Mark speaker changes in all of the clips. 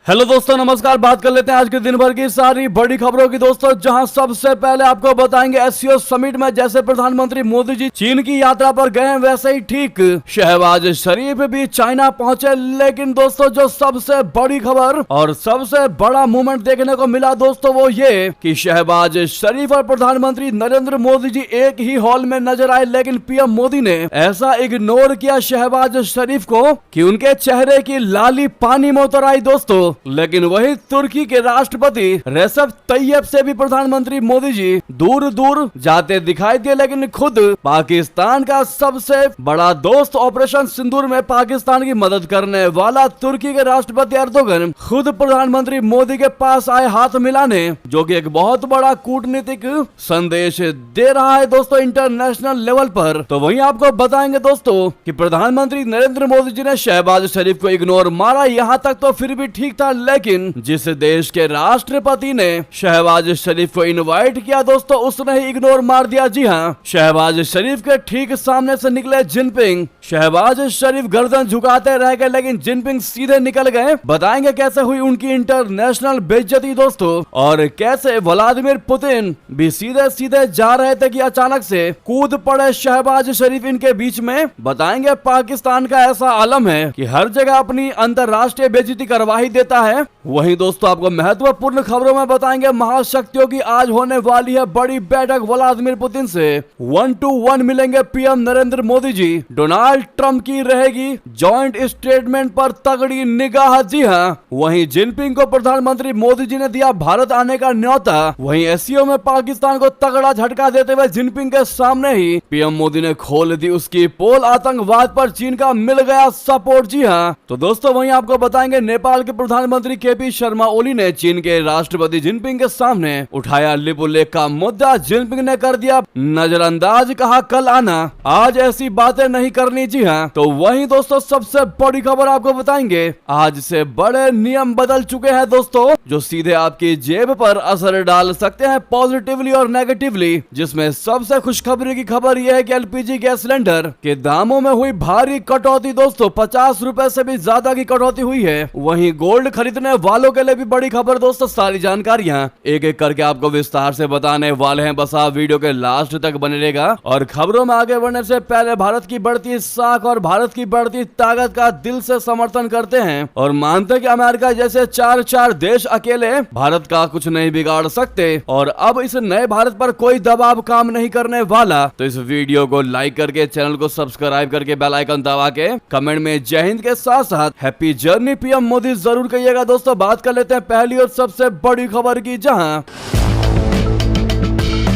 Speaker 1: Hello दोस्तों, नमस्कार। बात कर लेते हैं आज के दिन भर की सारी बड़ी खबरों की दोस्तों, जहां सबसे पहले आपको बताएंगे एससीओ समिट में जैसे प्रधानमंत्री मोदी जी चीन की यात्रा पर गए हैं, वैसे ही ठीक शहबाज शरीफ भी चाइना पहुंचे। लेकिन दोस्तों, जो सबसे बड़ी खबर और सबसे बड़ा मूवमेंट देखने को मिला दोस्तों, वो ये कि शहबाज शरीफ और प्रधानमंत्री नरेंद्र मोदी जी एक ही हॉल में नजर आए। लेकिन पीएम मोदी ने ऐसा इग्नोर किया शहबाज शरीफ को कि उनके चेहरे की लाली पानी में उतर आई दोस्तों। लेकिन वही तुर्की के राष्ट्रपति रेसेप तैयब से भी प्रधानमंत्री मोदी जी दूर दूर जाते दिखाई दिए। लेकिन खुद पाकिस्तान का सबसे बड़ा दोस्त ऑपरेशन सिंदूर में पाकिस्तान की मदद करने वाला तुर्की के राष्ट्रपति एर्दोगन खुद प्रधानमंत्री मोदी के पास आए हाथ मिलाने, जो कि एक बहुत बड़ा कूटनीतिक संदेश दे रहा है दोस्तों इंटरनेशनल लेवल पर। तो वहीं आपको बताएंगे दोस्तों कि प्रधानमंत्री नरेंद्र मोदी जी ने शहबाज शरीफ को इग्नोर मारा, यहाँ तक तो फिर भी ठीक था। लेकिन जिस देश के राष्ट्रपति ने शहबाज शरीफ को इनवाइट किया दोस्तों, उसने ही इग्नोर मार दिया। जी हां, शहबाज शरीफ के ठीक सामने से निकले जिनपिंग। शहबाज शरीफ गर्दन झुकाते रह गए, लेकिन जिनपिंग सीधे निकल गए। बताएंगे कैसे हुई उनकी इंटरनेशनल बेइज्जती दोस्तों, और कैसे व्लादिमीर पुतिन भी सीधे सीधे जा रहे थे कि अचानक से कूद पड़े शहबाज शरीफ इनके बीच में। बताएंगे पाकिस्तान का ऐसा आलम है कि हर जगह अपनी अंतरराष्ट्रीय बेइज्जती करवा ही देता है। वहीं दोस्तों, आपको महत्वपूर्ण खबरों में बताएंगे महाशक्तियों की आज होने वाली है बड़ी बैठक। व्लादिमीर पुतिन से 1 to 1 मिलेंगे PM Narendra Modi ji. Donald Trump की रहेगी जॉइंट स्टेटमेंट पर तगड़ी निगाह। जी हां, वहीं जिनपिंग को प्रधानमंत्री मोदी जी ने दिया भारत आने का न्योता। वहीं एससीओ में पाकिस्तान को तगड़ा झटका देते हुए जिनपिंग के सामने ही पीएम मोदी ने खोल दी उसकी पोल। आतंकवाद पर चीन का मिल गया सपोर्ट। जी हां, तो दोस्तों वहीं आपको बताएंगे नेपाल के प्रधानमंत्री केपी शर्मा ओली ने चीन के राष्ट्रपति जिनपिंग के सामने उठाया लिपुलेख का मुद्दा। जिनपिंग ने कर दिया नजरअंदाज, कहा कल आना, आज ऐसी बातें नहीं करनी। जी हां, तो वहीं दोस्तों सबसे बड़ी खबर आपको बताएंगे, आज से बड़े नियम बदल चुके हैं दोस्तों, जो सीधे आपकी जेब पर असर डाल सकते हैं पॉजिटिवली और नेगेटिवली। जिसमें सबसे खुशखबरी की खबर यह है कि एलपीजी गैस सिलेंडर के दामों में हुई भारी कटौती दोस्तों, 50 रुपए से भी ज्यादा की कटौती हुई है। वहीं गोल्ड खरीदने वालों के लिए भी बड़ी खबर दोस्तों, सारी जानकारियां एक एक करके आपको विस्तार से बताने वाले हैं। बस आप वीडियो के लास्ट तक बने रहेगा। और खबरों में आगे बढ़ने से पहले भारत की बढ़ती साख और भारत की बढ़ती ताकत का दिल से समर्थन करते हैं और मानते हैं कि अमेरिका जैसे चार देश अकेले भारत का कुछ नहीं बिगाड़ सकते। और अब इस नए भारत पर कोई दबाव काम नहीं करने वाला। तो इस वीडियो को लाइक करके, चैनल को सब्सक्राइब करके, बेल आइकन दबा के कमेंट में जय हिंद के साथ साथ हैप्पी जर्नी पीएम मोदी जरूर कहिएगा दोस्तों। बात कर लेते हैं पहली और सबसे बड़ी खबर की, जहां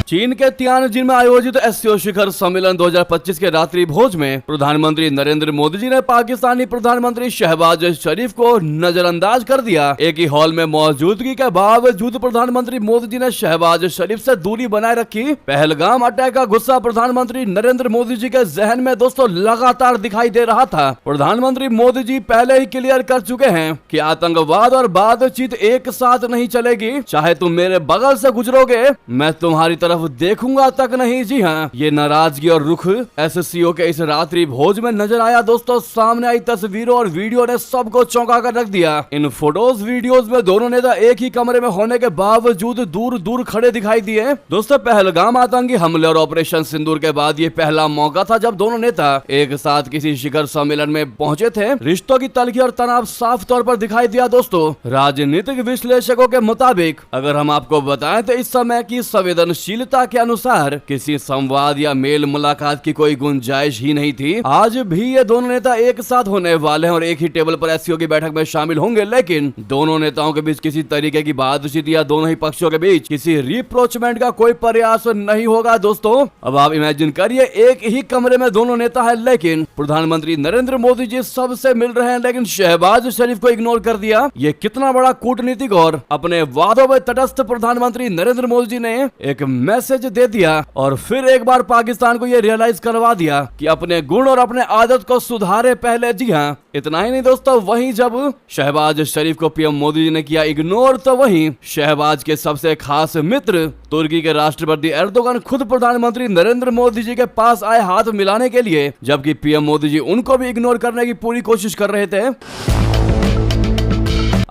Speaker 1: चीन के तियानजिन में आयोजित एससीओ शिखर सम्मेलन 2025 के रात्रि भोज में प्रधानमंत्री नरेंद्र मोदी जी ने पाकिस्तानी प्रधानमंत्री शहबाज शरीफ को नजरअंदाज कर दिया। एक ही हॉल में मौजूदगी के बावजूद प्रधानमंत्री मोदी जी ने शहबाज शरीफ से दूरी बनाए रखी। पहलगाम अटैक का गुस्सा प्रधानमंत्री नरेंद्र मोदी जी के जहन में दोस्तों लगातार दिखाई दे रहा था। प्रधानमंत्री मोदी जी पहले ही क्लियर कर चुके हैं कि आतंकवाद और बातचीत एक साथ नहीं चलेगी। चाहे तुम मेरे बगल से गुजरोगे, मैं तुम्हारी तरफ देखूंगा तक नहीं। जी हां, ये नाराजगी और रुख एससीओ के इस रात्रि भोज में नजर आया दोस्तों। सामने आई तस्वीरों और वीडियो ने सबको चौंका कर रख दिया। इन फोटोज वीडियोज में दोनों नेता एक ही कमरे में होने के बावजूद दूर दूर खड़े दिखाई दिए दोस्तों। पहलगाम आतंकी हमले और ऑपरेशन सिंदूर के बाद ये पहला मौका था जब दोनों नेता एक साथ किसी शिखर सम्मेलन में पहुंचे थे। रिश्तों की तलखी और तनाव साफ तौर पर दिखाई दिया दोस्तों। राजनीतिक विश्लेषकों के मुताबिक अगर हम आपको बताएं तो इस समय की संवेदनशीलता के अनुसार किसी संवाद या मेल मुलाकात की कोई गुंजाइश ही नहीं थी। आज भी ये दोनों नेता एक साथ होने वाले हैं और एक ही टेबल पर एससीओ की बैठक में शामिल होंगे। लेकिन दोनों नेताओं के बीच किसी तरीके की बातचीत या दोनों ही पक्षों के बीच किसी रिप्रोचमेंट का कोई प्रयास नहीं होगा दोस्तों। अब आप इमेजिन करिए, एक ही कमरे में दोनों नेता है, लेकिन प्रधानमंत्री नरेंद्र मोदी जी सबसे मिल रहे हैं, लेकिन शहबाज शरीफ को इग्नोर कर दिया। ये कितना बड़ा कूटनीतिक और अपने वादों में तटस्थ प्रधानमंत्री नरेंद्र मोदी जी ने एक मैसेज दे दिया और फिर एक बार पाकिस्तान को यह रियलाइज करवा दिया कि अपने गुण और अपने आदत को सुधारे पहले। जी हां, इतना ही नहीं दोस्तों, वहीं जब शहबाज शरीफ को पीएम मोदी जी ने किया इग्नोर, तो वहीं शहबाज के सबसे खास मित्र तुर्की के राष्ट्रपति एर्दोगन खुद प्रधानमंत्री नरेंद्र मोदी जी के पास आए हाथ मिलाने के लिए, जबकि पीएम मोदी जी उनको भी इग्नोर करने की पूरी कोशिश कर रहे थे।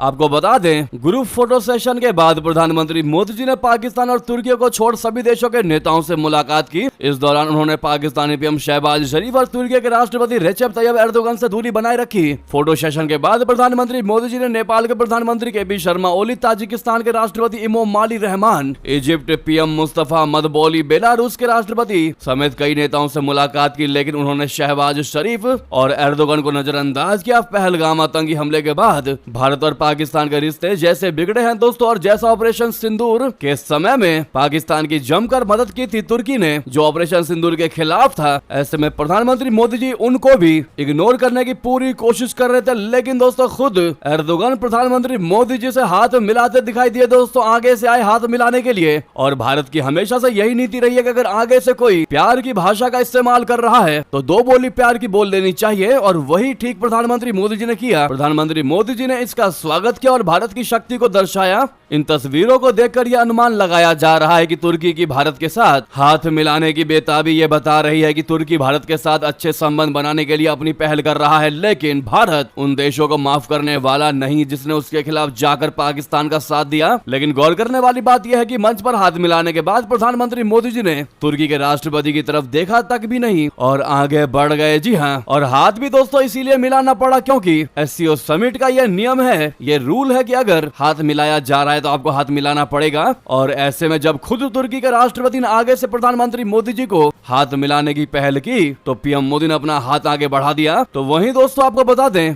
Speaker 1: आपको बता दें, ग्रुप फोटो सेशन के बाद प्रधानमंत्री मोदी जी ने पाकिस्तान और तुर्की को छोड़ सभी देशों के नेताओं से मुलाकात की। इस दौरान उन्होंने पाकिस्तानी पीएम शहबाज शरीफ और तुर्की के राष्ट्रपति रेसेप तैयब एर्दोगन से दूरी बनाए रखी। फोटो सेशन के बाद प्रधानमंत्री मोदी जी ने नेपाल के प्रधानमंत्री के पी शर्मा ओली, ताजिकिस्तान के राष्ट्रपति Emomali Rahmon, Egypt PM Mostafa Madbouly, Belarus के राष्ट्रपति समेत कई नेताओं से मुलाकात की, लेकिन उन्होंने शहबाज शरीफ और एर्दोगन को नजरअंदाज किया। पहलगाम आतंकी हमले के बाद भारत और पाकिस्तान के रिश्ते जैसे बिगड़े हैं दोस्तों, और जैसा ऑपरेशन सिंदूर के समय में पाकिस्तान की जमकर मदद की थी तुर्की ने, जो ऑपरेशन सिंदूर के खिलाफ था, ऐसे में प्रधानमंत्री मोदी जी उनको भी इग्नोर करने की पूरी कोशिश कर रहे थे। लेकिन दोस्तों खुद एर्दोगन प्रधानमंत्री मोदी जी से हाथ मिलाते दिखाई दिए दोस्तों, आगे से आए हाथ मिलाने के लिए। और भारत की हमेशा से यही नीति रही है कि अगर आगे से कोई प्यार की भाषा का इस्तेमाल कर रहा है तो दो बोली प्यार की बोल देनी चाहिए, और वही ठीक प्रधानमंत्री मोदी जी ने किया। प्रधानमंत्री मोदी जी ने इसका स्वागत किया और भारत की शक्ति को दर्शाया। इन तस्वीरों को देखकर यह अनुमान लगाया जा रहा है कि तुर्की की भारत के साथ हाथ मिलाने की बेताबी ये बता रही है कि तुर्की भारत के साथ अच्छे संबंध बनाने के लिए अपनी पहल कर रहा है। लेकिन भारत उन देशों को माफ करने वाला नहीं जिसने उसके खिलाफ जाकर पाकिस्तान का साथ दिया। लेकिन गौर करने वाली बात यह है कि मंच पर हाथ मिलाने के बाद प्रधानमंत्री मोदी जी ने तुर्की के राष्ट्रपति की तरफ देखा तक भी नहीं और आगे बढ़ गए। जी हाँ, और हाथ भी दोस्तों इसीलिए मिलाना पड़ा क्योंकि एससीओ समिट का यह नियम है, ये रूल है कि अगर हाथ मिलाया जा रहा है तो आपको हाथ मिलाना पड़ेगा। और ऐसे में जब खुद तुर्की के राष्ट्रपति ने आगे से प्रधानमंत्री मोदी जी को हाथ मिलाने की पहल की तो पीएम मोदी ने अपना हाथ आगे बढ़ा दिया। तो वहीं दोस्तों आपको बता दें,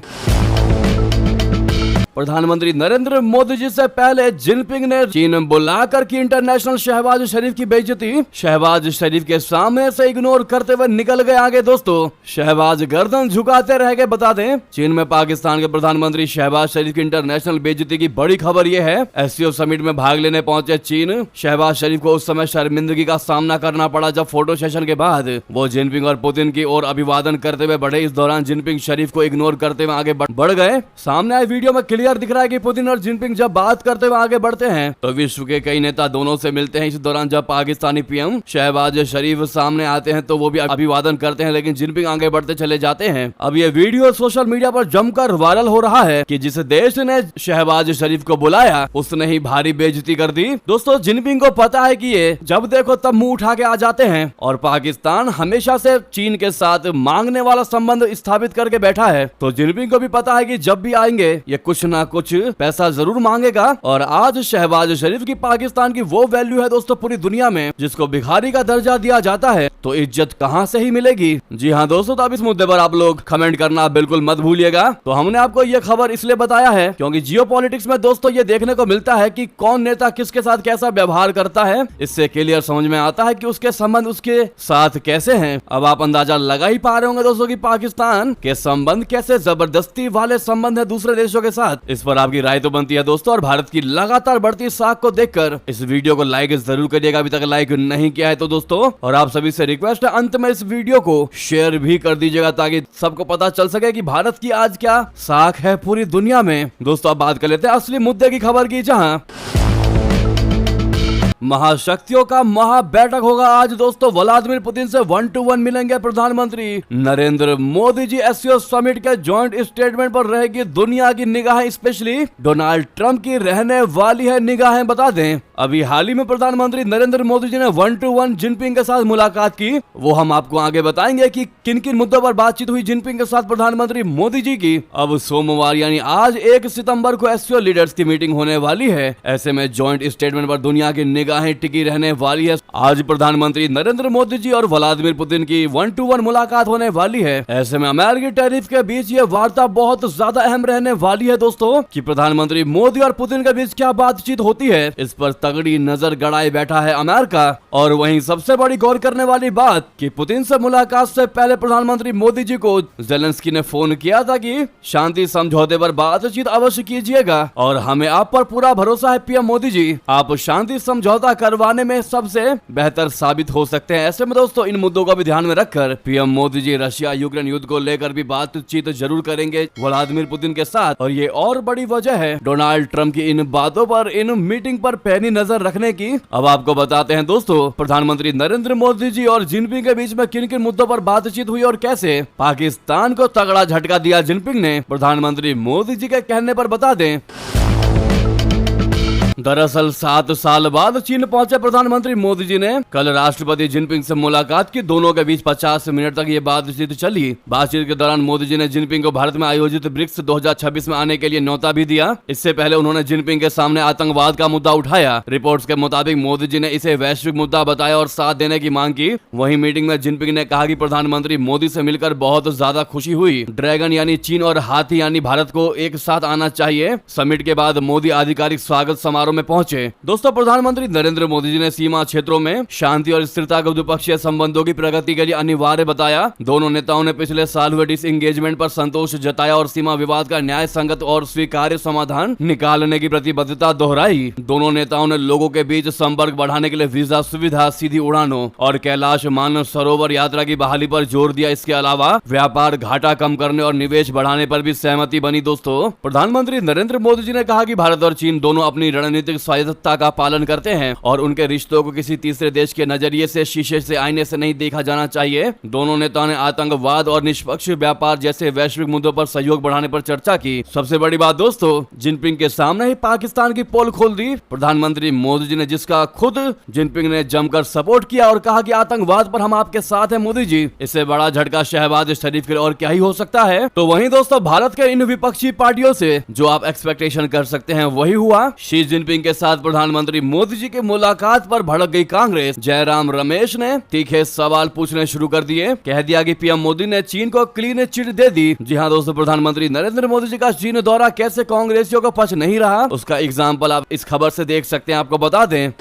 Speaker 1: प्रधानमंत्री नरेंद्र मोदी जी से पहले जिनपिंग ने चीन बुलाकर की इंटरनेशनल शहबाज शरीफ की बेइज्जती। शहबाज शरीफ के सामने से इग्नोर करते हुए निकल गए आगे दोस्तों। शहबाज गर्दन झुकाते रह गए। बता दें, चीन में पाकिस्तान के प्रधानमंत्री शहबाज शरीफ की इंटरनेशनल बेइज्जती की बड़ी खबर यह है। एससीओ समिट में भाग लेने पहुंचे चीन। शहबाज शरीफ को उस समय शर्मिंदगी का सामना करना पड़ा जब फोटो सेशन के बाद वो जिनपिंग और पुतिन की ओर अभिवादन करते हुए बढ़े। इस दौरान जिनपिंग शरीफ को इग्नोर करते हुए आगे बढ़ गए। सामने आए वीडियो में क्लियर दिख रहा है कि पुतिन और जिनपिंग जब बात करते हुए आगे बढ़ते हैं तो विश्व के कई नेता दोनों से मिलते हैं। इस दौरान जब पाकिस्तानी पीएम शहबाज शरीफ सामने आते हैं तो वो भी अभिवादन करते हैं, लेकिन जिनपिंग आगे बढ़ते चले जाते हैं। अब ये वीडियो सोशल मीडिया पर जमकर वायरल हो रहा है कि जिस देश ने शहबाज शरीफ को बुलाया उसने ही भारी बेइज्जती कर दी। दोस्तों जिनपिंग को पता है कि ये जब देखो तब मुंह उठा के आ जाते हैं, और पाकिस्तान हमेशा से चीन के साथ मांगने वाला संबंध स्थापित करके बैठा है। तो जिनपिंग को भी पता है कि जब भी आएंगे ये कुछ ना कुछ पैसा जरूर मांगेगा। और आज शहबाज शरीफ की पाकिस्तान की वो वैल्यू है दोस्तों पूरी दुनिया में जिसको भिखारी का दर्जा दिया जाता है, तो इज्जत कहां से ही मिलेगी। जी हाँ दोस्तों, तो अब इस मुद्दे पर आप लोग कमेंट करना बिल्कुल मत भूलिएगा। तो हमने आपको ये खबर इसलिए बताया है क्योंकि जियोपॉलिटिक्स में दोस्तों ये देखने को मिलता है कि कौन नेता किसके साथ कैसा व्यवहार करता है। इससे क्लियर समझ में आता है कि उसके संबंध उसके साथ कैसे हैं। अब आप अंदाजा लगा ही पा रहे होंगे दोस्तों कि पाकिस्तान के संबंध कैसे जबरदस्ती वाले संबंध है दूसरे देशों के साथ। इस पर आपकी राय तो बनती है दोस्तों, और भारत की लगातार बढ़ती साख को देखकर इस वीडियो को लाइक जरूर करिएगा अभी तक लाइक नहीं किया है तो दोस्तों। और आप सभी से रिक्वेस्ट है अंत में इस वीडियो को शेयर भी कर दीजिएगा ताकि सबको पता चल सके कि भारत की आज क्या साख है पूरी दुनिया में। दोस्तों अब बात कर लेते हैं असली मुद्दे की खबर की, जहां महाशक्तियों का महा बैठक होगा आज दोस्तों। व्लादिमीर पुतिन से 1-to-1 मिलेंगे प्रधानमंत्री नरेंद्र मोदी जी। एससीओ समिट के जॉइंट स्टेटमेंट पर रहेगी दुनिया की निगाहें, स्पेशली डोनाल्ड ट्रंप की रहने वाली है निगाहें। बता दें, अभी हाल ही में प्रधानमंत्री नरेंद्र मोदी जी ने 1-to-1 जिनपिंग के साथ मुलाकात की। वो हम आपको आगे बताएंगे कि किन किन मुद्दों पर बातचीत हुई जिनपिंग के साथ प्रधानमंत्री मोदी जी की। अब सोमवार यानी आज 1 सितंबर को एससीओ लीडर्स की मीटिंग होने वाली है। ऐसे में जॉइंट स्टेटमेंट पर दुनिया की निगाहें टिकी रहने वाली है। आज प्रधानमंत्री नरेंद्र मोदी जी और व्लादिमीर पुतिन की 1-to-1 मुलाकात होने वाली है। ऐसे में अमेरिकी टैरिफ के बीच ये वार्ता बहुत ज्यादा अहम रहने वाली है दोस्तों कि प्रधानमंत्री मोदी और पुतिन के बीच क्या बातचीत होती है। इस पर तगड़ी नजर गड़ाए बैठा है अमेरिका। और वहीं सबसे बड़ी गौर करने वाली बात कि पुतिन से मुलाकात से पहले प्रधानमंत्री मोदी जी को जेलेंस्की ने फोन किया था कि शांति समझौते पर बातचीत अवश्य कीजिएगा और हमें आप पर पूरा भरोसा है पीएम मोदी जी, आप शांति समझौता करवाने में सबसे बेहतर साबित हो सकते हैं। ऐसे में दोस्तों इन मुद्दों को भी ध्यान में रखकर PM Modi ji Russia Ukraine युद्ध को लेकर भी बातचीत जरूर करेंगे व्लादिमीर पुतिन के साथ। और ये और बड़ी वजह है डोनाल्ड ट्रंप की इन बातों पर, इन मीटिंग पर पैनी नजर रखने की। अब आपको बताते हैं दोस्तों प्रधानमंत्री नरेंद्र मोदी जी और जिनपिंग के बीच में किन किन मुद्दों पर बातचीत हुई और कैसे पाकिस्तान को तगड़ा झटका दिया जिनपिंग ने प्रधानमंत्री मोदी जी के कहने पर। बता दें दरअसल 7 साल बाद चीन पहुंचे प्रधानमंत्री मोदी जी ने कल राष्ट्रपति जिनपिंग से मुलाकात की। दोनों के बीच 50 मिनट तक ये बातचीत चली। बातचीत के दौरान मोदी जी ने जिनपिंग को भारत में आयोजित ब्रिक्स 2026 में आने के लिए न्योता भी दिया। इससे पहले उन्होंने जिनपिंग के सामने आतंकवाद का मुद्दा उठाया। रिपोर्ट्स के मुताबिक मोदी जी ने इसे वैश्विक मुद्दा बताया और साथ देने की मांग की। वहीं मीटिंग में जिनपिंग ने कहा कि प्रधानमंत्री मोदी से मिलकर बहुत ज्यादा खुशी हुई। ड्रैगन यानी चीन और हाथी यानी भारत को एक साथ आना चाहिए। समिट के बाद मोदी आधिकारिक स्वागत समारोह में पहुंचे। दोस्तों, प्रधानमंत्री नरेंद्र मोदी जी ने सीमा क्षेत्रों में शांति और स्थिरता को द्विपक्षीय संबंधों की प्रगति के लिए अनिवार्य बताया। दोनों नेताओं ने पिछले साल हुए डिसएंगेजमेंट पर संतोष जताया और सीमा विवाद का न्याय संगत और स्वीकार्य समाधान निकालने की प्रतिबद्धता दोहराई। दोनों नेताओं ने लोगों के बीच संपर्क बढ़ाने के लिए वीजा सुविधा, सीधी उड़ानों और कैलाश मानस सरोवर यात्रा की बहाली पर जोर दिया। इसके अलावा व्यापार घाटा कम करने और निवेश बढ़ाने पर भी सहमति बनी। दोस्तों, प्रधानमंत्री नरेंद्र मोदी जी ने कहा कि भारत और चीन दोनों अपनी रणनीतिक स्वायत्तता का पालन करते हैं और उनके रिश्तों को किसी तीसरे देश के नजरिए से, शीशे से आईने से नहीं देखा जाना चाहिए। दोनों नेताओं ने आतंकवाद और निष्पक्ष व्यापार जैसे वैश्विक मुद्दों पर सहयोग बढ़ाने पर चर्चा की। सबसे बड़ी बात दोस्तों, जिनपिंग के सामने ही पाकिस्तान की पोल खोल दी प्रधानमंत्री मोदी जी ने, जिसका खुद जिनपिंग ने जमकर सपोर्ट किया और कहा कि आतंकवाद पर हम आपके साथ हैं मोदी जी। इससे बड़ा झटका शहबाज शरीफ के लिए और क्या ही हो सकता है। तो वहीं दोस्तों, भारत के इन विपक्षी पार्टियों से जो आप एक्सपेक्टेशन कर सकते हैं वही हुआ। शी जिनपिंग के साथ प्रधानमंत्री मोदी जी की मुलाकात पर भड़क गई कांग्रेस। जयराम रमेश ने तीखे सवाल पूछने शुरू कर दिए। कह दिया कि पीएम मोदी ने चीन को क्लीन चिट दे दी। जी हाँ दोस्तों, प्रधानमंत्री नरेंद्र मोदी जी का चीन दौरा कैसे कांग्रेसियों को पच नहीं रहा, उसका एग्जाम्पल आप इस खबर से देख सकते हैं। आपको बता दें,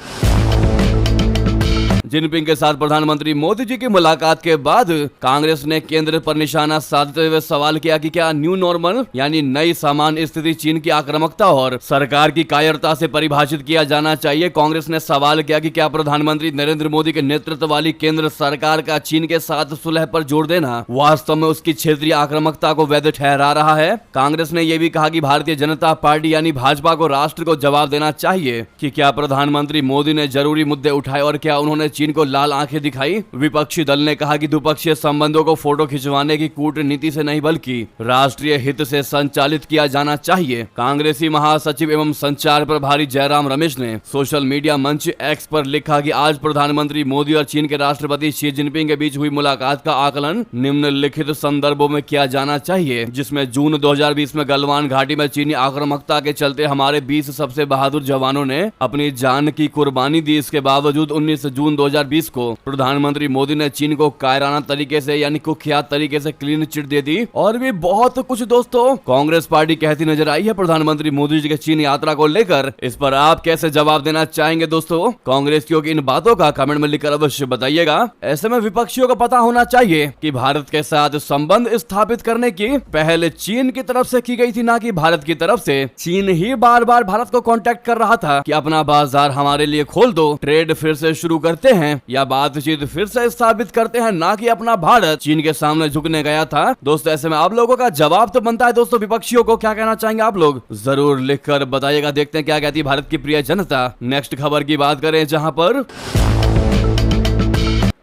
Speaker 1: जिनपिंग के साथ प्रधानमंत्री मोदी जी की मुलाकात के बाद कांग्रेस ने केंद्र पर निशाना साधते हुए सवाल किया कि क्या न्यू नॉर्मल यानी नई सामान्य स्थिति चीन की आक्रामकता और सरकार की कायरता से परिभाषित किया जाना चाहिए। कांग्रेस ने सवाल किया कि क्या प्रधानमंत्री नरेंद्र मोदी के नेतृत्व वाली केंद्र सरकार का चीन के साथ सुलह पर जोर देना वास्तव में उसकी क्षेत्रीय आक्रामकता को वैध ठहरा रहा है। कांग्रेस ने यह भी कहा कि भारतीय जनता पार्टी यानी भाजपा को राष्ट्र को जवाब देना चाहिए कि क्या प्रधानमंत्री मोदी ने जरूरी मुद्दे उठाए और क्या उन्होंने चीन को लाल आंखें दिखाई। विपक्षी दल ने कहा कि द्विपक्षीय संबंधों को फोटो खिंचवाने की कूटनीति से नहीं बल्कि राष्ट्रीय हित से संचालित किया जाना चाहिए। कांग्रेसी महासचिव एवं संचार प्रभारी जयराम रमेश ने सोशल मीडिया मंच एक्स पर लिखा कि आज प्रधानमंत्री मोदी और चीन के राष्ट्रपति शी जिनपिंग के बीच हुई मुलाकात का आकलन निम्नलिखित संदर्भों में किया जाना चाहिए, जिसमें जून 2020 में गलवान घाटी में चीनी आक्रामकता के चलते हमारे 20 सबसे बहादुर जवानों ने अपनी जान की कुर्बानी दी। इसके बावजूद 19 जून 2020 को प्रधानमंत्री मोदी ने चीन को कायराना तरीके से यानी कुख्यात तरीके से क्लीन चिट दे दी। और भी बहुत कुछ दोस्तों कांग्रेस पार्टी कहती नजर आई है प्रधानमंत्री मोदी जी के चीन यात्रा को लेकर। इस पर आप कैसे जवाब देना चाहेंगे दोस्तों? कांग्रेसियों की इन बातों का कमेंट में लिखकर अवश्य बताइएगा। ऐसे में विपक्षियों को पता होना चाहिए कि भारत के साथ संबंध स्थापित करने की पहल चीन की तरफ से की गई थी, ना कि भारत की तरफ से। चीन ही बार बार भारत को कांटेक्ट कर रहा था कि अपना बाजार हमारे लिए खोल दो, ट्रेड फिर से शुरू करते हैं या बातचीत फिर से स्थापित करते हैं, ना कि अपना भारत चीन के सामने झुकने गया था। दोस्तों, ऐसे में आप लोगों का जवाब तो बनता है दोस्तों, विपक्षियों को क्या कहना चाहेंगे आप लोग जरूर लिखकर बताइएगा। देखते हैं क्या कहती है भारत की प्रिय जनता। नेक्स्ट खबर की बात करें, जहां पर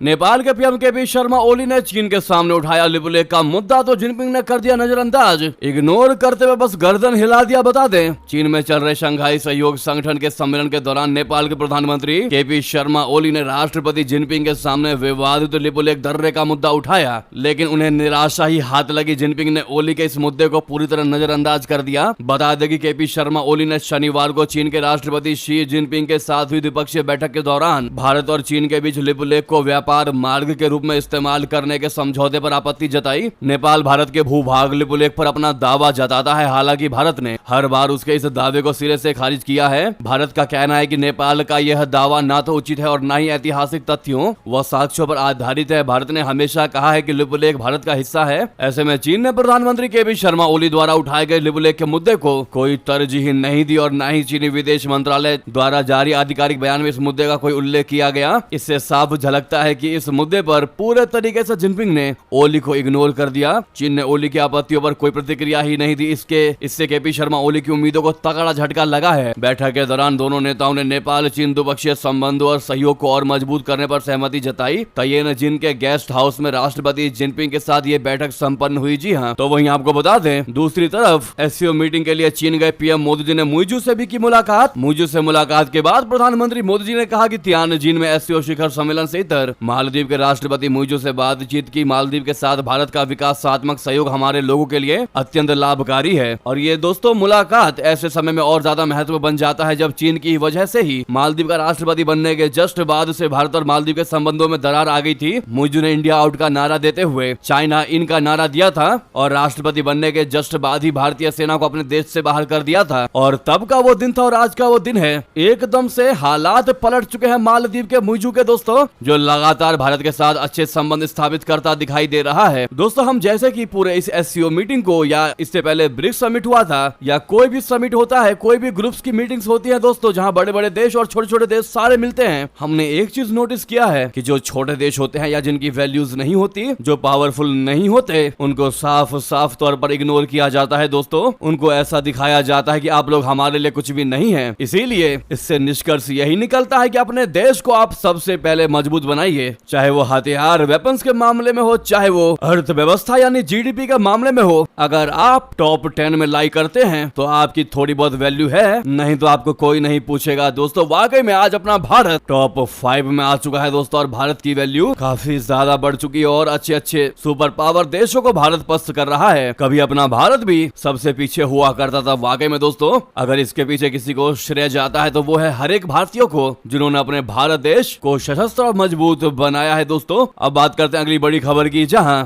Speaker 1: नेपाल के पीएम केपी शर्मा ओली ने चीन के सामने उठाया लिपुलेख का मुद्दा, तो जिनपिंग ने कर दिया नजरअंदाज। इग्नोर करते हुए बस गर्दन हिला दिया। बता दें, चीन में चल रहे शंघाई सहयोग संगठन के सम्मेलन के दौरान नेपाल के प्रधानमंत्री केपी शर्मा ओली ने राष्ट्रपति जिनपिंग के सामने विवादित लिपुलेख दर्रे का मुद्दा उठाया, लेकिन उन्हें निराशा ही हाथ लगी। जिनपिंग ने ओली के इस मुद्दे को पूरी तरह नजरअंदाज कर दिया। बता दें कि केपी शर्मा ओली ने शनिवार को चीन के राष्ट्रपति शी जिनपिंग के साथ हुई द्विपक्षीय बैठक के दौरान भारत और चीन के बीच लिपुलेख को व्यापार मार्ग के रूप में इस्तेमाल करने के समझौते पर आपत्ति जताई। नेपाल भारत के भूभाग लिपुलेख पर अपना दावा जताता है, हालांकि भारत ने हर बार उसके इस दावे को सिरे से खारिज किया है। भारत का कहना है कि नेपाल का यह दावा ना तो उचित है और ना ही ऐतिहासिक तथ्यों व साक्ष्यों पर आधारित है। भारत ने हमेशा कहा है कि लिपुलेख भारत का हिस्सा है। ऐसे में चीन ने प्रधानमंत्री केपी शर्मा ओली द्वारा उठाए गए लिपुलेख के मुद्दे को कोई तरजीह नहीं दी और न ही चीनी विदेश मंत्रालय द्वारा जारी आधिकारिक बयान में इस मुद्दे का कोई उल्लेख किया गया। इससे साफ झलकता है कि इस मुद्दे पर पूरे तरीके से जिनपिंग ने ओली को इग्नोर कर दिया। चीन ने ओली की आपत्तियों पर कोई प्रतिक्रिया ही नहीं दी। इससे केपी शर्मा ओली की उम्मीदों को तगड़ा झटका लगा है। बैठक के दौरान दोनों नेताओं ने नेपाल चीन द्विपक्षीय संबंधों और सहयोग को और मजबूत करने पर सहमति जताई। तयेनजिन के गेस्ट हाउस में राष्ट्रपति जिनपिंग के साथ ये बैठक संपन्न हुई। जी हाँ, तो वहीं आपको बता दें, दूसरी तरफ एससीओ मीटिंग के लिए चीन गए पीएम मोदी जी ने मुइजू से भी की मुलाकात। मुइजू से मुलाकात के बाद प्रधानमंत्री मोदी जी ने कहा कि तियानजिन में एससीओ शिखर सम्मेलन से इतर मालदीव के राष्ट्रपति मुइजू से बातचीत की। मालदीव के साथ भारत का विकासात्मक सहयोग हमारे लोगों के लिए अत्यंत लाभकारी है। और ये दोस्तों मुलाकात ऐसे समय में और ज्यादा महत्व बन जाता है जब चीन की वजह से ही मालदीव का राष्ट्रपति बनने के जस्ट बाद से भारत और मालदीव के संबंधों में दरार आ गई थी। मुइजू ने इंडिया आउट का नारा देते हुए चाइना इन का नारा दिया था और राष्ट्रपति बनने के जस्ट बाद ही भारतीय सेना को अपने देश से बाहर कर दिया था। और तब का वो दिन था और आज का वो दिन है। एकदम से हालात पलट चुके हैं मालदीव के मुइजू के दोस्तों, जो लगातार भारत के साथ अच्छे संबंध स्थापित करता दिखाई दे रहा है। दोस्तों हम जैसे कि पूरे इस एससीओ मीटिंग को या इससे पहले ब्रिक्स समिट हुआ था या कोई भी समिट होता है, कोई भी ग्रुप्स की मीटिंग्स होती है दोस्तों, जहां बड़े बड़े देश और छोटे छोटे देश सारे मिलते हैं, हमने एक चीज नोटिस किया है कि जो छोटे देश होते हैं या जिनकी वैल्यूज नहीं होती, जो पावरफुल नहीं होते, उनको साफ साफ तौर पर इग्नोर किया जाता है दोस्तों। उनको ऐसा दिखाया जाता है कि आप लोग हमारे लिए कुछ भी नहीं है। इसीलिए इससे निष्कर्ष यही निकलता है कि अपने देश को आप सबसे पहले मजबूत बनाइए, चाहे वो हथियार वेपन्स के मामले में हो, चाहे वो अर्थव्यवस्था यानी जीडीपी के मामले में हो। अगर आप टॉप 10 में लाई करते हैं तो आपकी थोड़ी बहुत वैल्यू है, नहीं तो आपको कोई नहीं पूछेगा। दोस्तों वाकई में आज अपना भारत टॉप 5 में आ चुका है दोस्तों, और भारत की वैल्यू काफी ज्यादा बढ़ चुकी है और अच्छे अच्छे सुपर पावर देशों को भारत पस्त कर रहा है। कभी अपना भारत भी सबसे पीछे हुआ करता था। वाकई में दोस्तों अगर इसके पीछे किसी को श्रेय जाता है तो वो है हर एक भारतीयों को, जिन्होंने अपने भारत देश को सशस्त्र और मजबूत बनाया है। दोस्तों अब बात करते हैं अगली बड़ी खबर की, जहां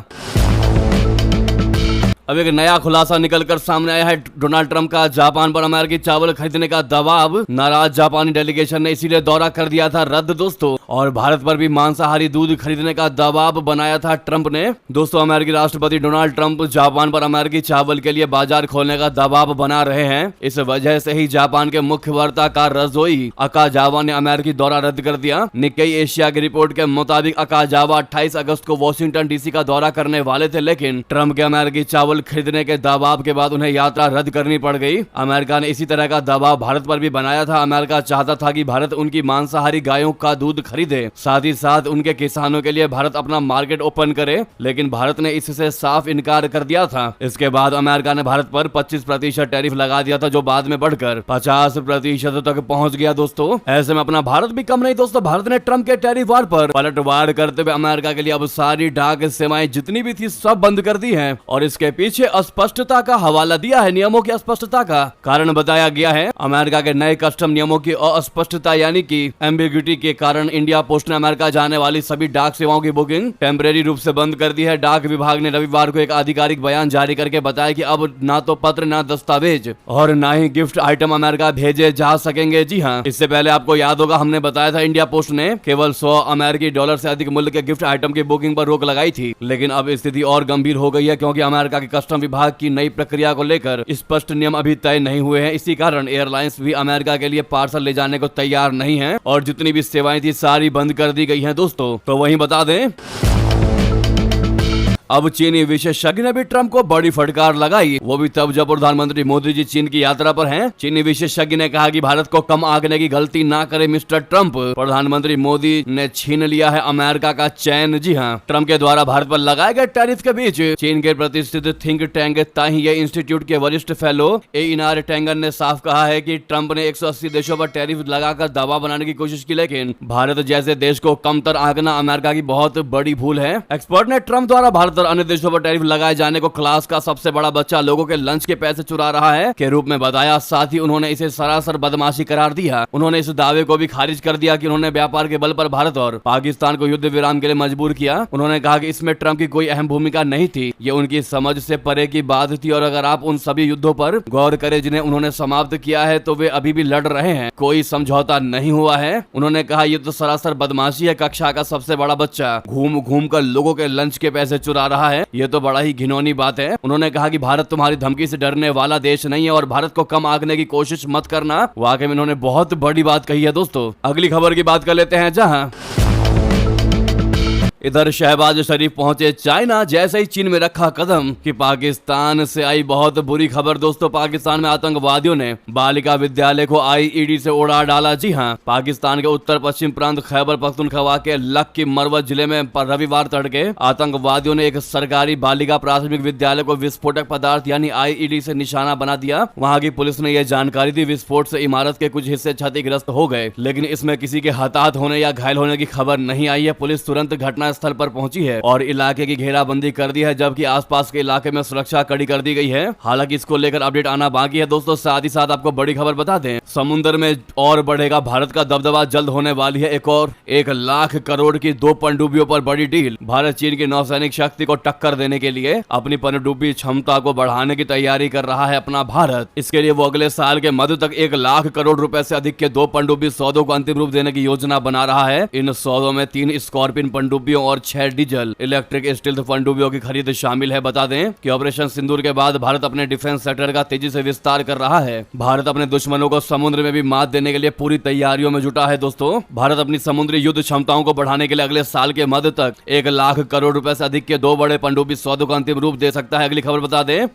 Speaker 1: अब एक नया खुलासा निकलकर सामने आया है। डोनाल्ड ट्रंप का जापान पर अमेरिकी चावल खरीदने का दबाव, नाराज जापानी डेलीगेशन ने इसीलिए दौरा कर दिया था रद्द दोस्तों। और भारत पर भी मांसाहारी दूध खरीदने का दबाव बनाया था ट्रंप ने। दोस्तों अमेरिकी राष्ट्रपति डोनाल्ड ट्रंप जापान पर अमेरिकी चावल के लिए बाजार खोलने का दबाव बना रहे हैं। इस वजह से ही जापान के मुख्य वार्ताकार रजोई अकाजावा ने अमेरिकी दौरा रद्द कर दिया। निक्केई एशिया की रिपोर्ट के मुताबिक अकाजावा 28 अगस्त को वॉशिंगटन डीसी का दौरा करने वाले थे, लेकिन ट्रंप के अमेरिकी चावल खरीदने के दबाव के बाद उन्हें यात्रा रद्द करनी पड़ गई। अमेरिका ने इसी तरह का दबाव भारत पर भी बनाया था। अमेरिका चाहता था कि भारत उनकी मांसाहारी गायों का दूध खरीदे, साथ ही साथ उनके किसानों के लिए भारत अपना मार्केट ओपन करे, लेकिन भारत ने इससे साफ इनकार कर दिया था। इसके बाद अमेरिका ने भारत पर 25% टैरिफ लगा दिया था, जो बाद में बढ़कर 50% तक पहुंच गया दोस्तों। ऐसे में अपना भारत भी कम नहीं दोस्तों, भारत ने ट्रंप के टैरिफ वार पर पलटवार करते हुए अमेरिका के लिए अब सारी डाक सेवाएं जितनी भी थी सब बंद कर दी है। और इसके पीछे अस्पष्टता का हवाला दिया है, नियमों की अस्पष्टता का कारण बताया गया है। अमेरिका के नए कस्टम नियमों की अस्पष्टता यानी कि एम्बिग्यूटी के कारण इंडिया पोस्ट ने अमेरिका जाने वाली सभी डाक सेवाओं की बुकिंग टेम्परेरी रूप से बंद कर दी है। डाक विभाग ने रविवार को एक आधिकारिक बयान जारी करके बताया कि अब ना तो पत्र, ना दस्तावेज और ना ही गिफ्ट आइटम अमेरिका भेजे जा सकेंगे। जी हाँ, इससे पहले आपको याद होगा हमने बताया था इंडिया पोस्ट ने केवल 100 अमेरिकी डॉलर से अधिक मूल्य के गिफ्ट आइटम की बुकिंग पर रोक लगाई थी। लेकिन अब स्थिति और गंभीर हो गई है, क्योंकि अमेरिका के कस्टम विभाग की नई प्रक्रिया को लेकर स्पष्ट नियम अभी तय नहीं हुए हैं। इसी कारण एयरलाइंस भी अमेरिका के लिए पार्सल ले जाने को तैयार नहीं है और जितनी भी सेवाएं थी सारी बंद कर दी गई हैं दोस्तों। तो वहीं बता दें अब चीनी विशेषज्ञ ने भी ट्रंप को बड़ी फटकार लगाई, वो भी तब जब प्रधानमंत्री मोदी जी चीन की यात्रा पर हैं। चीनी विशेषज्ञ ने कहा कि भारत को कम आंकने की गलती ना करे मिस्टर ट्रंप, प्रधानमंत्री मोदी ने छीन लिया है अमेरिका का चैन। जी हां, ट्रंप के द्वारा भारत पर लगाए गए टैरिफ के बीच चीन के प्रतिष्ठित थिंक टैंक ताहिये इंस्टीट्यूट के वरिष्ठ फेलो एइनार टेंगन ने साफ कहा है कि ट्रंप ने 180 देशों पर टैरिफ लगाकर दबाव बनाने की कोशिश की, लेकिन भारत जैसे देश को कमतर आंकना अमेरिका की बहुत बड़ी भूल है। एक्सपर्ट ने ट्रंप द्वारा भारत और अन्य देशों पर टैरिफ लगाए जाने को क्लास का सबसे बड़ा बच्चा लोगों के लंच के पैसे चुरा रहा है के रूप में बताया। साथ ही उन्होंने इसे सरासर बदमाशी करार दिया। उन्होंने इस दावे को भी खारिज कर दिया कि उन्होंने व्यापार के बल पर भारत और पाकिस्तान को युद्ध विराम के लिए मजबूर किया। उन्होंने कहा कि इसमें ट्रंप की कोई अहम भूमिका नहीं थी, ये उनकी समझ से परे की बात थी। और अगर आप उन सभी युद्धों पर गौर करें जिन्हें उन्होंने समाप्त किया है तो वे अभी भी लड़ रहे हैं, कोई समझौता नहीं हुआ है। उन्होंने कहा ये तो सरासर बदमाशी है, कक्षा का सबसे बड़ा बच्चा घूम घूम कर लोगों के लंच के पैसे चुरा रहा है, ये तो बड़ा ही घिनौनी बात है। उन्होंने कहा कि भारत तुम्हारी धमकी से डरने वाला देश नहीं है और भारत को कम आंकने की कोशिश मत करना। वाकई में उन्होंने बहुत बड़ी बात कही है दोस्तों। अगली खबर की बात कर लेते हैं, जहां इधर शहबाज शरीफ पहुंचे चाइना, जैसे ही चीन में रखा कदम कि पाकिस्तान से आई बहुत बुरी खबर। दोस्तों, पाकिस्तान में आतंकवादियों ने बालिका विद्यालय को आईईडी से उड़ा डाला। जी हां, पाकिस्तान के उत्तर पश्चिम प्रांत खैबर पख्तूनख्वा के लक्की मरवत जिले में रविवार तड़के आतंकवादियों ने एक सरकारी बालिका प्राथमिक विद्यालय को विस्फोटक पदार्थ यानी आईईडी से निशाना बना दिया। वहां की पुलिस ने यह जानकारी दी। विस्फोट से इमारत के कुछ हिस्से क्षतिग्रस्त हो गए, लेकिन इसमें किसी के हताहत होने या घायल होने की खबर नहीं आई है। पुलिस तुरंत घटना स्थल पर पहुंची है और इलाके की घेराबंदी कर दी है, जबकि आसपास के इलाके में सुरक्षा कड़ी कर दी गई है। हालांकि इसको लेकर अपडेट आना बाकी है। दोस्तों, साथ ही साथ आपको बड़ी खबर बता दें, समुद्र में और बढ़ेगा भारत का दबदबा। जल्द होने वाली है एक और 1 लाख करोड़ की 2 पनडुब्बियों पर बड़ी डील। भारत चीन की नौसैनिक शक्ति को टक्कर देने के लिए अपनी पनडुब्बी क्षमता को बढ़ाने की तैयारी कर रहा है अपना भारत। इसके लिए वो अगले साल के मध्य तक 1 लाख करोड़ रुपए से अधिक के 2 पनडुब्बी सौदों को अंतिम रूप देने की योजना बना रहा है। इन सौदों में 3 स्कॉर्पियन पनडुब्बियों और 6 डीजल इलेक्ट्रिक स्टील्थ पनडुब्बियों की खरीद शामिल है। बता दें कि ऑपरेशन सिंदूर के बाद भारत अपने डिफेंस सेक्टर का तेजी से विस्तार कर रहा है। भारत अपने दुश्मनों को समुद्र में भी मात देने के लिए पूरी तैयारियों में जुटा है। दोस्तों, भारत अपनी समुद्री युद्ध क्षमताओं को बढ़ाने के लिए अगले साल के मध्य तक 1 लाख करोड़ रुपए से अधिक के 2 बड़े पनडुब्बी सौदों को अंतिम रूप दे सकता है। अगली खबर बता दें,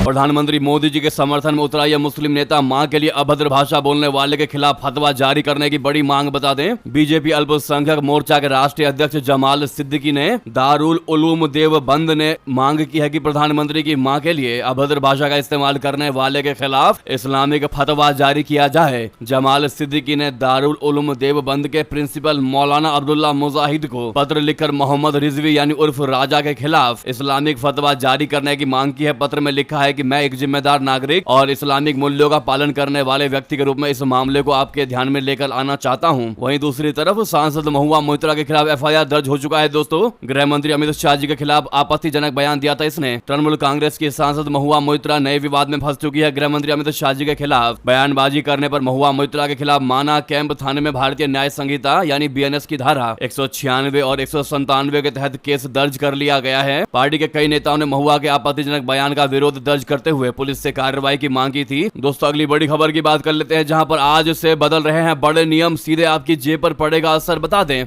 Speaker 1: प्रधानमंत्री मोदी जी के समर्थन में उतरा यह मुस्लिम नेता मां के लिए अभद्र भाषा बोलने वाले के खिलाफ फतवा जारी करने की बड़ी मांग। बता दें, बीजेपी अल्पसंख्यक मोर्चा के राष्ट्रीय अध्यक्ष जमाल सिद्दीकी ने दारुल उलूम देवबंद ने मांग की है कि प्रधानमंत्री की मां के लिए अभद्र भाषा का इस्तेमाल करने वाले के खिलाफ इस्लामिक फतवा जारी किया जाए। जमाल सिद्दीकी ने दारुल उलूम देवबंद के प्रिंसिपल मौलाना अब्दुल्ला मुजाहिद को पत्र लिखकर मोहम्मद रिजवी यानी उर्फ राजा के खिलाफ इस्लामिक फतवा जारी करने की मांग की है। पत्र में लिखा है कि मैं एक जिम्मेदार नागरिक और इस्लामिक मूल्यों का पालन करने वाले व्यक्ति के रूप में इस मामले को आपके ध्यान में लेकर आना चाहता हूं। वहीं दूसरी तरफ सांसद महुआ मोइत्रा के खिलाफ एफआईआर दर्ज हो चुका है। दोस्तों, गृह मंत्री अमित शाह जी के खिलाफ आपत्तिजनक बयान दिया था इसने। तृणमूल कांग्रेस की सांसद महुआ मोइत्रा नए विवाद में फंस चुकी है। गृह मंत्री अमित शाह जी के खिलाफ बयानबाजी करने पर महुआ मोइत्रा के खिलाफ माना कैंप थाने में भारतीय न्याय संहिता यानी बीएनएस की धारा 196 और 197 के तहत केस दर्ज कर लिया गया है। पार्टी के कई नेताओं ने महुआ के आपत्तिजनक बयान का विरोध दर्ज करते हुए पुलिस से कार्रवाई की मांग की थी। दोस्तों, अगली बड़ी खबर की बात कर लेते हैं, जहां पर आज से बदल रहे हैं बड़े नियम, सीधे आपकी जेब पर पड़ेगा असर। बता दें,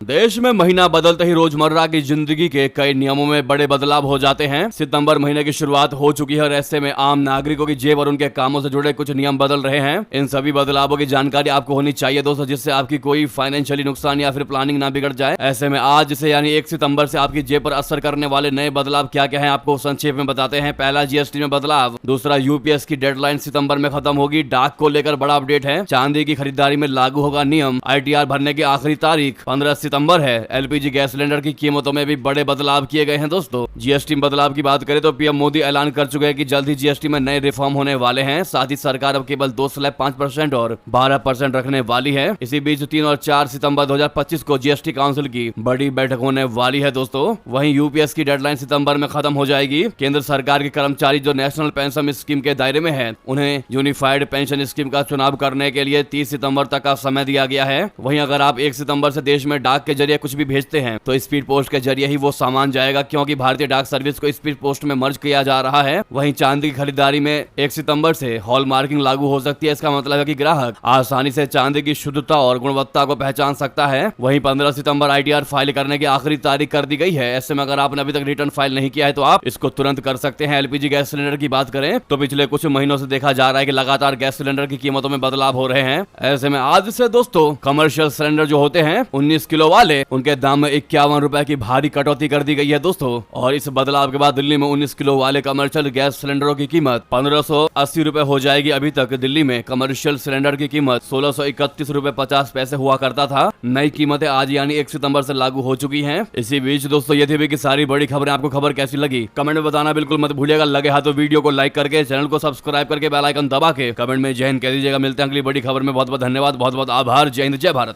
Speaker 1: देश में महीना बदलते ही रोजमर्रा की जिंदगी के कई नियमों में बड़े बदलाव हो जाते हैं। सितंबर महीने की शुरुआत हो चुकी है और ऐसे में आम नागरिकों की जेब और उनके कामों से जुड़े कुछ नियम बदल रहे हैं। इन सभी बदलावों की जानकारी आपको होनी चाहिए दोस्तों, जिससे आपकी कोई फाइनेंशियली नुकसान या फिर प्लानिंग ना बिगड़ जाए। ऐसे में आज से यानी 1 सितंबर से आपकी जेब पर असर करने वाले नए बदलाव क्या क्या है आपको संक्षेप में बताते हैं। पहला, जीएसटी में बदलाव। दूसरा, यूपीएस की डेडलाइन सितंबर में खत्म होगी। डाक को लेकर बड़ा अपडेट है। चांदी की खरीदारी में लागू होगा नियम। आईटीआर भरने की आखिरी तारीख 15 सितंबर है। एलपीजी गैस सिलेंडर की कीमतों में भी बड़े बदलाव किए गए हैं। दोस्तों, जीएसटी में बदलाव की बात करें तो पीएम मोदी ऐलान कर चुके हैं कि जल्द ही जीएसटी में नए रिफॉर्म होने वाले हैं। साथ ही सरकार अब केवल 2.5% और 12% रखने वाली है। इसी बीच 3 और 4 सितंबर 2025 को जीएसटी काउंसिल की बड़ी बैठक होने वाली है। दोस्तों, वहीं यूपीएस की डेडलाइन सितंबर में खत्म हो जाएगी। केंद्र सरकार के कर्मचारी जो नेशनल पेंशन स्कीम के दायरे में है, उन्हें यूनिफाइड पेंशन स्कीम का चुनाव करने के लिए 30 सितंबर तक का समय दिया गया है। वहीं अगर आप 1 सितंबर से देश में डाक के जरिए कुछ भी भेजते हैं तो स्पीड पोस्ट के जरिए ही वो सामान जाएगा, क्योंकि भारतीय डाक सर्विस को स्पीड पोस्ट में मर्ज किया जा रहा है। वहीं चांदी की खरीदारी में 1 सितंबर से हॉल मार्किंग लागू हो सकती है। इसका मतलब है कि ग्राहक आसानी से चांदी की शुद्धता और गुणवत्ता को पहचान सकता है। वहीं 15 सितंबर आईटीआर फाइल करने की आखिरी तारीख कर दी गई है। ऐसे में अगर आपने अभी तक रिटर्न फाइल नहीं किया है तो आप इसको तुरंत कर सकते हैं। एलपीजी गैस सिलेंडर की बात करें तो पिछले कुछ महीनों से देखा जा रहा है कि लगातार गैस सिलेंडर की कीमतों में बदलाव हो रहे हैं। ऐसे में आज से दोस्तों कमर्शियल सिलेंडर जो होते हैं 19 किलो वाले, उनके दाम में 51 रुपए की भारी कटौती कर दी गई है दोस्तों। और इस बदलाव के बाद दिल्ली में 19 किलो वाले कमर्शियल गैस सिलेंडरों की कीमत 1580 रुपए हो जाएगी। अभी तक दिल्ली में कमर्शियल सिलेंडर की कीमत 1631 रुपए 50 पैसे हुआ करता था। नई कीमतें आज यानी 1 सितंबर से लागू हो चुकी हैं। इसी बीच दोस्तों ये थी भी कि सारी बड़ी खबरें, आपको खबर कैसी लगी कमेंट में बताना बिल्कुल मत भूलिएगा। लगे हाथों वीडियो को लाइक करके, चैनल को सब्सक्राइब करके, बेल आइकन दबा के कमेंट में जय हिंद कह दीजिएगा। मिलते हैं अगली बड़ी खबर में। बहुत बहुत धन्यवाद, बहुत बहुत आभार। जय हिंद, जय भारत।